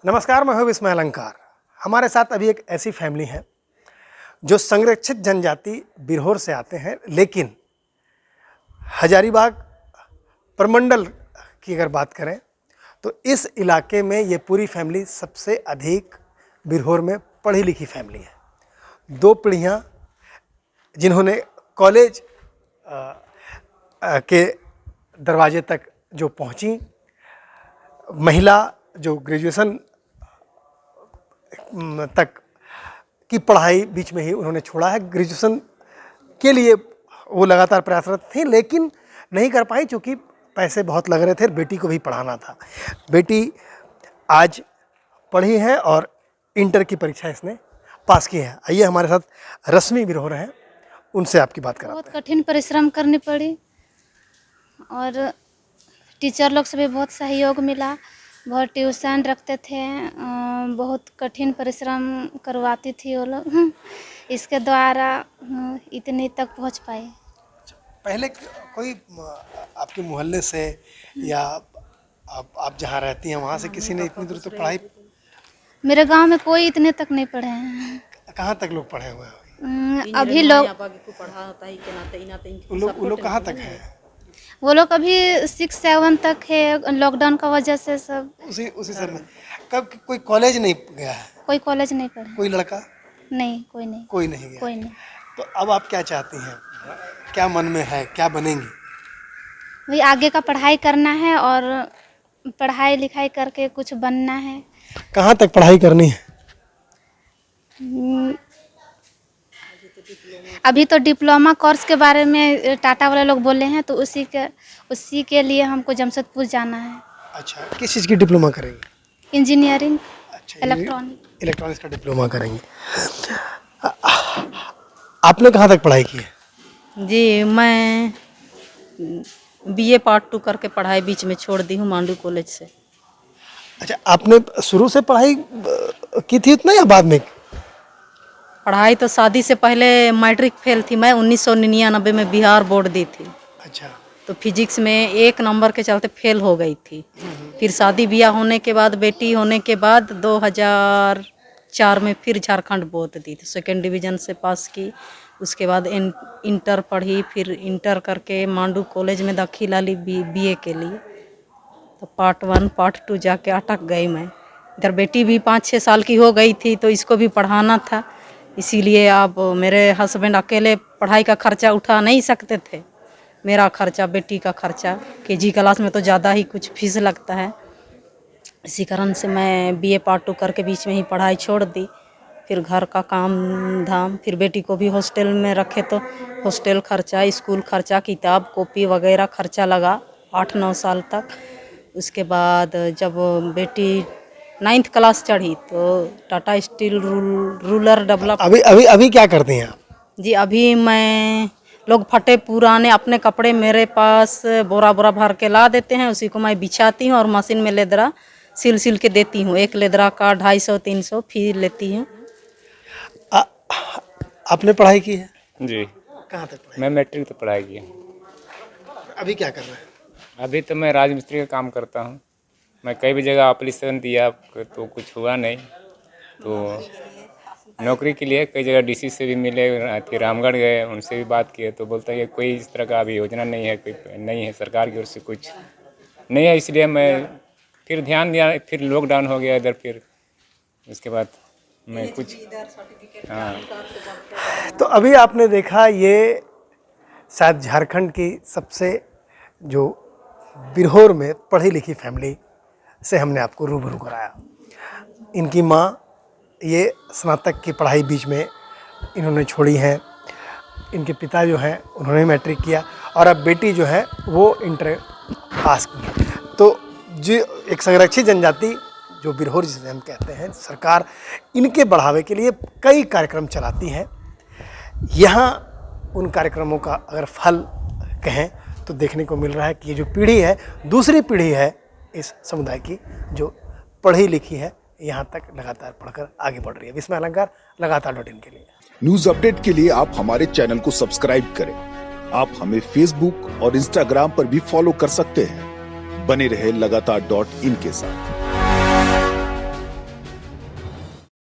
नमस्कार, मैं हूं विस्मय अलंकार। हमारे साथ अभी एक ऐसी फैमिली है जो संरक्षित जनजाति बिरहोर से आते हैं, लेकिन हजारीबाग प्रमंडल की अगर बात करें तो इस इलाके में ये पूरी फैमिली सबसे अधिक बिरहोर में पढ़ी लिखी फैमिली है। 2 पीढ़ियाँ जिन्होंने कॉलेज के दरवाजे तक जो पहुँची, महिला जो ग्रेजुएशन तक की पढ़ाई बीच में ही उन्होंने छोड़ा है। ग्रेजुएशन के लिए वो लगातार प्रयासरत थी, लेकिन नहीं कर पाई क्योंकि पैसे बहुत लग रहे थे, बेटी को भी पढ़ाना था। बेटी आज पढ़ी है और इंटर की परीक्षा इसने पास की है। आइए हमारे साथ रश्मि बिरहोर हैं, उनसे आपकी बात कराते हैं। बहुत कठिन परिश्रम करनी पड़ी और टीचर लोग से भी बहुत सहयोग मिला। बहुत ट्यूशन रखते थे, बहुत कठिन परिश्रम करवाती थी वो लोग। इसके द्वारा इतने तक पहुंच पाए। पहले कोई आपके मोहल्ले से या आप जहाँ रहती हैं वहाँ से किसी ने इतनी दूर तक पढ़ाई? मेरे गांव में कोई इतने तक नहीं पढ़े हैं। कहाँ तक लोग पढ़े हुए हैं? अभी लोग उन लोग कहाँ तक हैं? वो लोग अभी 6-7 तक है, लॉकडाउन का वजह से सब उसी सर में। कब कोई कॉलेज नहीं गया है? कोई कॉलेज नहीं पढ़े। कोई लड़का? नहीं, कोई नहीं। कोई नहीं गया। कोई नहीं। तो अब आप क्या चाहती हैं? क्या मन में है, क्या बनेंगी? वही आगे का पढ़ाई करना है और पढ़ाई लिखाई करके कुछ बनना है। कहाँ तक पढ़ाई करनी है? अभी तो डिप्लोमा कोर्स के बारे में टाटा वाले लोग बोले हैं, तो उसी के लिए हमको जमशेदपुर जाना है। अच्छा, किस चीज़ की डिप्लोमा करेंगे? इंजीनियरिंग। अच्छा, इलेक्ट्रॉनिक्स का डिप्लोमा करेंगे। आपने कहाँ तक पढ़ाई की है? जी, मैं बीए पार्ट 2 करके पढ़ाई बीच में छोड़ दी हूँ मांडू कॉलेज से। अच्छा, आपने शुरू से पढ़ाई की थी उतना या बाद में? पढ़ाई तो शादी से पहले मैट्रिक फेल थी मैं। 1999 में बिहार बोर्ड दी थी। अच्छा। तो फिजिक्स में 1 नंबर के चलते फेल हो गई थी। फिर शादी ब्याह होने के बाद, बेटी होने के बाद 2004 में फिर झारखंड बोर्ड दी थी। 2nd डिवीज़न से पास की। उसके बाद इंटर पढ़ी। फिर इंटर करके मांडू कॉलेज में दाखिला ली बीए के लिए। तो पार्ट 1 पार्ट 2 जाके अटक गई मैं। इधर बेटी भी 5-6 साल की हो गई थी, तो इसको भी पढ़ाना था। इसीलिए अब मेरे हस्बैंड अकेले पढ़ाई का खर्चा उठा नहीं सकते थे। मेरा खर्चा, बेटी का खर्चा, केजी क्लास में तो ज़्यादा ही कुछ फीस लगता है। इसी कारण से मैं बीए पार्ट 2 करके बीच में ही पढ़ाई छोड़ दी। फिर घर का काम धाम, फिर बेटी को भी हॉस्टल में रखे तो हॉस्टल खर्चा, स्कूल खर्चा, किताब कॉपी वगैरह खर्चा लगा 8-9 साल तक। उसके बाद जब बेटी 9th क्लास चढ़ी तो टाटा स्टील रूरल डेवलप। अभी क्या करती हैं आप? जी, अभी मैं लोग फटे पुराने अपने कपड़े मेरे पास बोरा भर के ला देते हैं, उसी को मैं बिछाती हूँ और मशीन में लेदरा सिल के देती हूँ। एक लेदरा का 250-300 फी लेती हूँ। आपने पढ़ाई की है? जी। कहाँ तक पढ़ाई? मैं मैट्रिक तो पढ़ाई की है। अभी क्या कर रहे हैं? अभी तो मैं राजमिस्त्री का काम करता हूँ। मैं कई भी जगह एप्लीकेशन दिया तो कुछ हुआ नहीं, तो नौकरी के लिए कई जगह डीसी से भी मिले, फिर रामगढ़ गए, उनसे भी बात किए तो बोलता है कोई इस तरह का अभी योजना नहीं है, कोई नहीं है सरकार की ओर से कुछ नहीं है। इसलिए मैं फिर ध्यान दिया, फिर लॉकडाउन हो गया इधर, फिर उसके बाद मैं कुछ तो अभी आपने देखा, ये शायद झारखंड की सबसे जो बिरहोर में पढ़ी लिखी फैमिली से हमने आपको रूबरू कराया। इनकी माँ ये स्नातक की पढ़ाई बीच में इन्होंने छोड़ी है। इनके पिता जो हैं उन्होंने मैट्रिक किया और अब बेटी जो है वो इंटर पास की। तो जो एक संरक्षित जनजाति जो बिरहोर जिसे हम कहते हैं, सरकार इनके बढ़ावे के लिए कई कार्यक्रम चलाती है। यहाँ उन कार्यक्रमों का अगर फल कहें तो देखने को मिल रहा है कि ये जो पीढ़ी है, दूसरी पीढ़ी है इस समुदाय की, जो पढ़ी लिखी है, यहाँ तक लगातार पढ़कर आगे बढ़ रही है। विस्मय अलंकार, लगातार.in के लिए। न्यूज अपडेट के लिए आप हमारे चैनल को सब्सक्राइब करें। आप हमें फेसबुक और इंस्टाग्राम पर भी फॉलो कर सकते हैं। बने रहे लगातार.in के साथ।